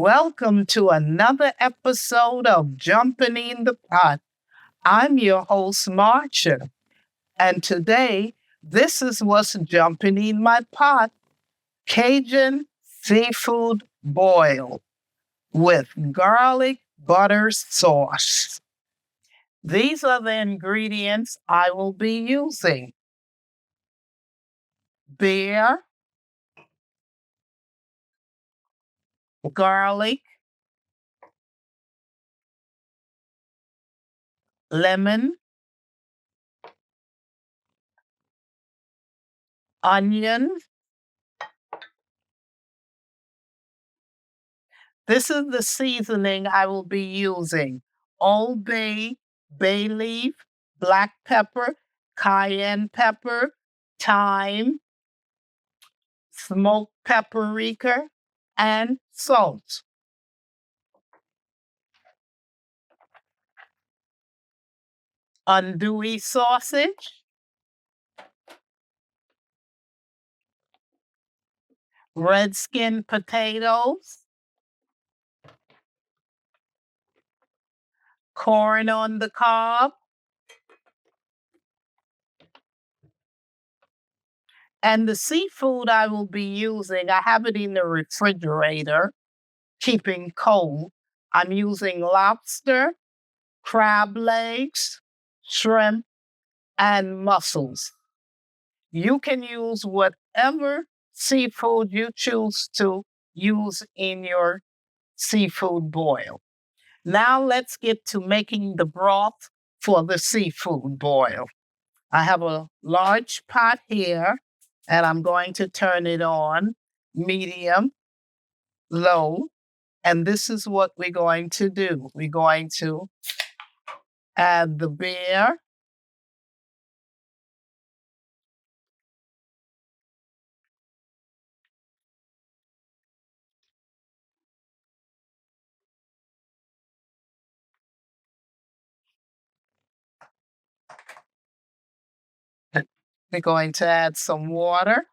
Welcome to another episode of Jumpin In The Pot. I'm your host, Marcia, and today, this is what's jumping in my pot: Cajun seafood boil with garlic butter sauce. These are the ingredients I will be using: beer, garlic, lemon, onion. This is the seasoning I will be using: Old Bay, bay leaf, black pepper, cayenne pepper, thyme, smoked paprika, and salt. Andouille sausage, red skin potatoes, corn on the cob, and the seafood I will be using, I have it in the refrigerator, keeping cold. I'm using lobster, crab legs, shrimp, and mussels. You can use whatever seafood you choose to use in your seafood boil. Now let's get to making the broth for the seafood boil. I have a large pot here, and I'm going to turn it on medium, low, and this is what we're going to do. We're going to add the beer, we're going to add some water.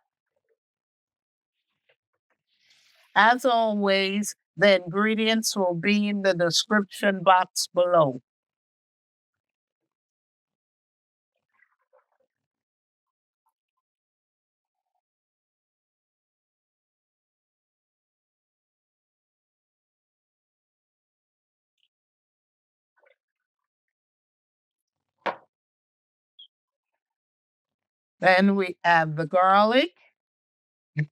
As always, the ingredients will be in the description box below. Then we add the garlic, the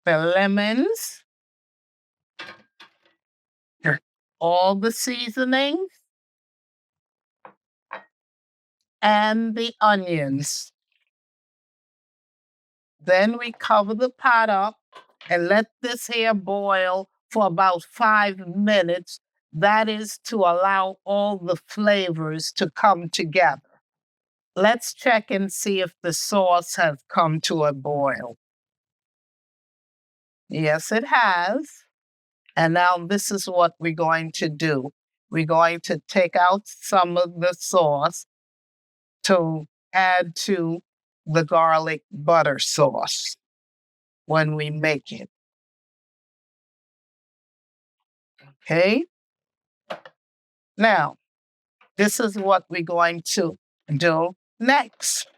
lemons, all the seasonings, and the onions. Then we cover the pot up and let this here boil for about 5 minutes. That is to allow all the flavors to come together. Let's check and see if the sauce has come to a boil. Yes, it has. And now this is what we're going to do. We're going to take out some of the sauce to add to the garlic butter sauce when we make it. Okay? Now, this is what we're going to do next.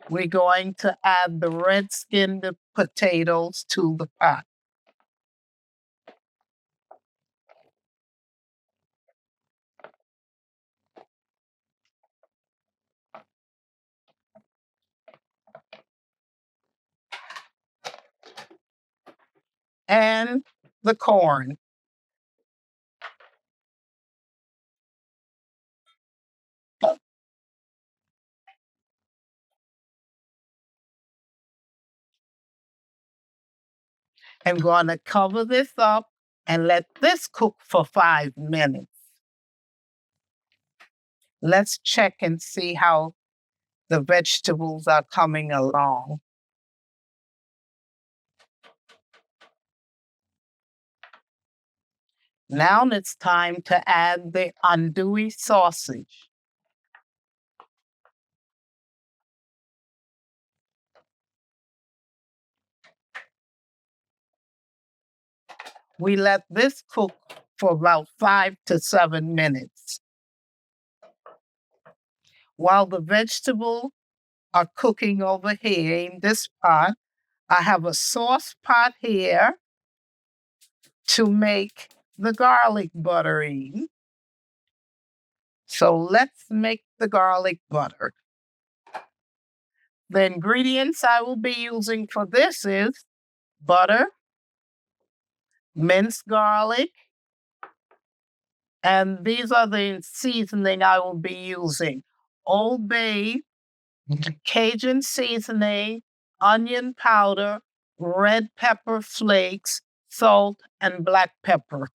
We're going to add the red-skinned potatoes to the pot. And the corn. I'm going to cover this up and let this cook for 5 minutes. Let's check and see how the vegetables are coming along. Now it's time to add the andouille sausage. We let this cook for about 5 to 7 minutes. While the vegetables are cooking over here in this pot, I have a sauce pot here to make the garlic buttery. So let's make the garlic butter. The ingredients I will be using for this is butter, minced garlic, and these are the seasoning I will be using. Old Bay, Cajun seasoning, onion powder, red pepper flakes, salt, and black pepper.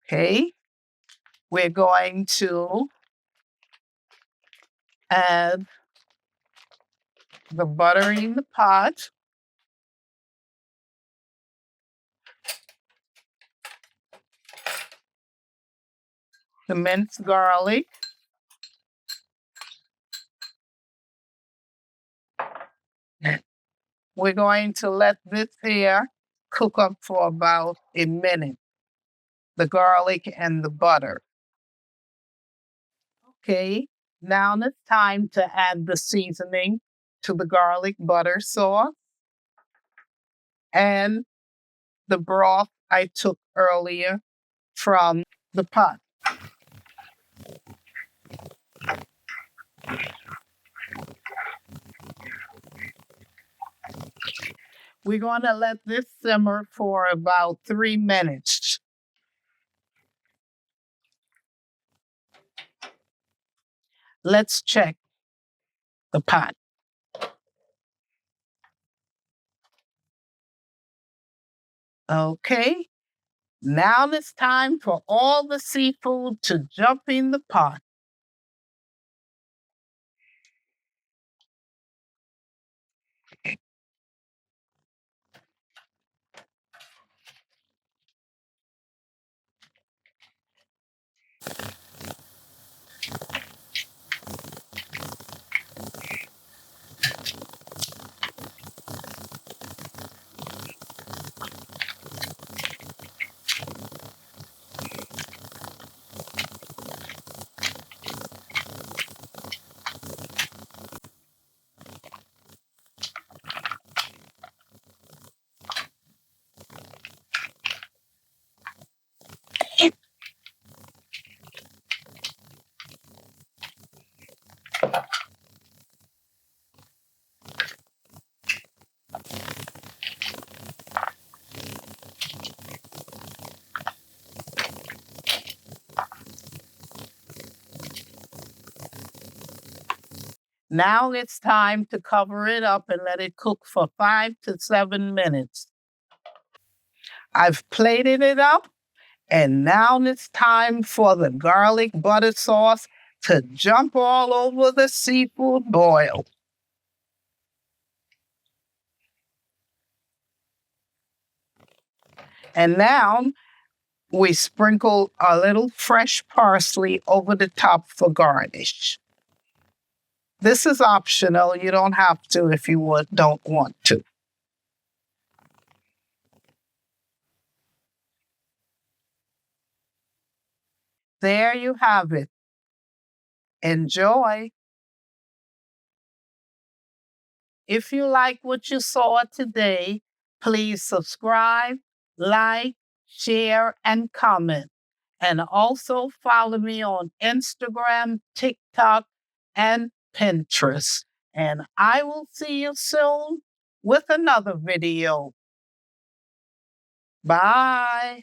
Okay, we're going to add the butter in the pot. The minced garlic. We're going to let this here cook up for about a minute, the garlic and the butter. Okay, now it's time to add the seasoning to the garlic butter sauce and the broth I took earlier from the pot. We're going to let this simmer for about 3 minutes. Let's check the pot. Okay, now it's time for all the seafood to jump in the pot. Now it's time to cover it up and let it cook for 5 to 7 minutes. I've plated it up, and now it's time for the garlic butter sauce to jump all over the seafood boil. And now we sprinkle a little fresh parsley over the top for garnish. This is optional. You don't have to if you don't want to. There you have it. Enjoy. If you like what you saw today, please subscribe, like, share, and comment. And also follow me on Instagram, TikTok, and Pinterest. And I will see you soon with another video. Bye.